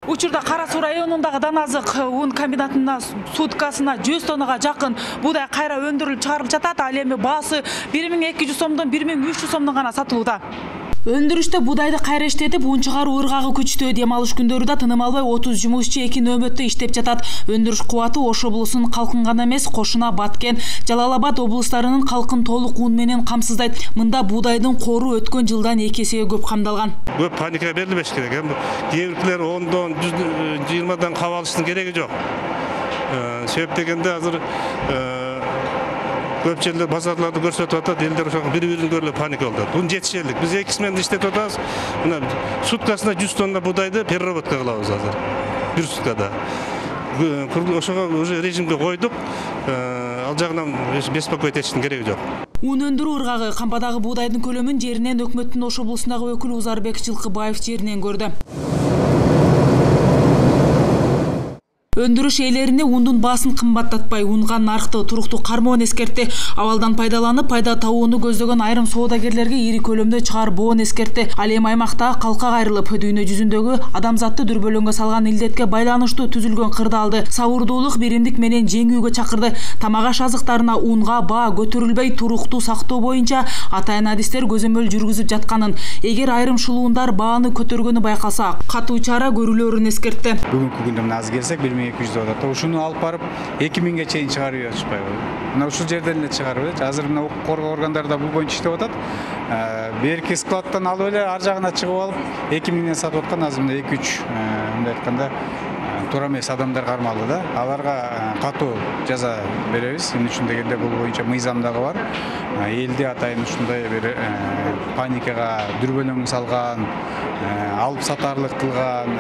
Учурда Кара Суу районундагы Даназык un комбинатына суткасына 100 тоннага жакын буудай кайра өндүрүлүп чыгарылып жатат. Ал эми баасы 1200 сомдон 1300 сомдон гана сатылууда. Өндүрүштө будайды кайра иштетип, un чыгаруу ыргагы күчтүү. Дем алыш күндөрү да тыным албай 30 жумушчу 2 нөөмөттө иштеп жатат. Өндүрүш кубаты Ош облусунун калкын гана эмес, Кошуна, Баткен, Жалал-Абад облустарынын калкын толук un менен камсыздайт. Мында будайдын кору өткөн жылдан 2 эсеге көп камдалган. Көп паника берилбеш керек. Кээ бирлер 10дон 120дан кабыл алыштын кереги жок. Себеп дегенде азыр көп жерлер базарларды көрсөтүп атат, элдер ошого бири-бирин көрүп паника болот. Бул жетишерлик. Биз 2 сменада иштетип атабыз. Мына суткасына 100 тонна будайды переработка кылабыз азыр. Бир суткада. Ошого уже режимге койдук. Ал жагынан беспокоить этиштин кереги жок. Un өндүрүү ыргагы кампадагы будайдын көлөмүн жеринен өкмөттүн Ош облусундагы өкүлү Узарбек Жылкыбаев жеринен көрдү. Өндүрүш ээлерине ундун баасын кымбаттатпай, унга наркты туруктуу кармоон эскертти. Абалдан пайдаланып, пайда табууну көздөгөн айрым соодагерлерге ири көлөмдө чыгарбоон эскертти. Ал эми аймакта калка кайрылып, дүйнө жүзүндөгү адамзатты дүрбөлөңгө салган илдетке байланыштуу түзүлгөн кырдаалды сабырдуулук, биримдик менен жеңүүгө чакырды. Тамак аш азыктарына унга баа көтөрүлбөй туруктуу сактоо боюнча атайын адистер көзөмөл жүргүзүп жатканын, эгер айрым шылуундар бааны көтөргөнү байкалса, катуу чара көрүлөрүн эскертти. Бүгүнкү күндө мына азыр келсек 1200 атат. Ушуну алып барып 2000ге чейин чыгарып жатышпайбы? Мына ушул жерден эле чыгарып, азыр мына укук коргоо органдары да бул боюнча иштеп атат. Берки складтан алып эле ар жагына чыгып алып 2000ден сатып аткан азыр мына 2-3 мындай айтканда туура эмес адамдар кармалды да. Аларга катуу жаза беребиз. Эмне үчүн дегенде бул боюнча мыйзамдагы бар. Элди атайын ушундай бир паникага, дүрбөлөңгө салган, алып сатарлык кылган,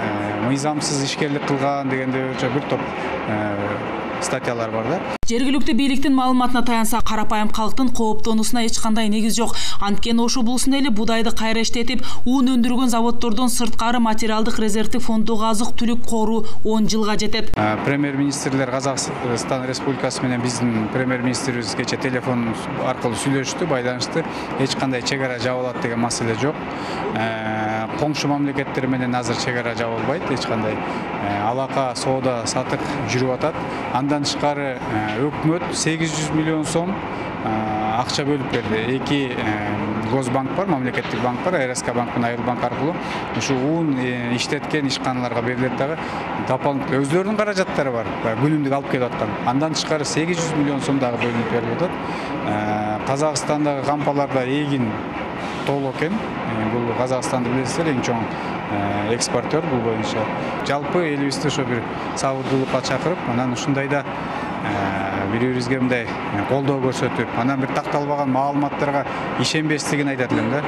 мыйзамсыз ишкерлик кылган дегенде бир топ статьялар бар да. Жергиликтүү бийликтин маалыматына таянса, карапайым калктын кооптонуусуна эч кандай негиз жок. Анткени Ош облусунда эле будайды кайра иштетип, un өндүргөн заводдордон сырткары материалдык резервдик фонддогу азык-түлүк кору 10 жылга жетет. Премьер-министрлер Казакстан Республикасы менен биздин премьер-министрибиз кече телефон аркылуу сүйлөштү, байланышты. Эч кандай чегара жабылат деген маселе жок. Коңшу мамлекеттер менен азыр чегара жабылбайт, эч кандай алака, соода, сатык жүрүп атат. Андан тышкары өкмөт 800 миллион сом акча бөлүп берди. 2 Госбанк бар, мамлекеттик банк бар, РСК банк менен Айыл банк аркылуу ушу un иштеткен ишканаларга берилет дагы. Дополнительно өздөрүнүн каражаттары бар, күнүмдүк алып келип аткан. Андан тышкары 800 миллион сом дагы бөлүнүп берилип атат. Казакстандагы кампаларда эгин толук экен. Бул Казакстанды билесиздер, эң чоң экспортер бул боюнча. Жалпы элибизди ошо бир сабырдуулукка чакырып, анан ушундайда бири-бирибизге мындай колдоо көрсөтүп, анан бир такталбаган маалыматтарга ишенбестигин айтат элем да.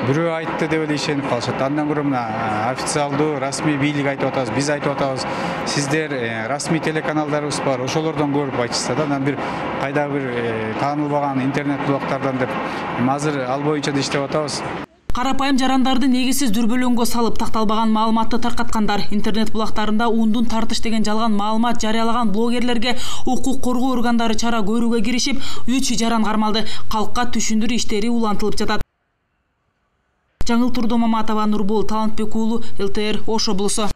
Бирөө айтты деп эле ишенип калышат. Андан көрө мына официалдуу, расмий бийлик айтып атабыз, биз айтып атабыз. Сиздер расмий телеканалдарыбыз бар, ошолордон көрүп айтышса да, анан бир кайдагы бир таанылбаган интернет булактардан деп азыр ал боюнча да иштеп атабыз. Карапайым жарандарды негизсиз дүрбөлөңгө салып, такталбаган маалыматты таркаткандар, интернет булактарында ундун тартыш деген жалган маалымат жарыялаган блогерлерге укук коргоо органдары чара көрүүгө киришип, 3 жаран кармалды. Калкка түшүндүрүү иштери улантылып жатат. Жаңыл Турдо Маматова, Нурбол Талантбек уулу, ЛТР, Ош облусу.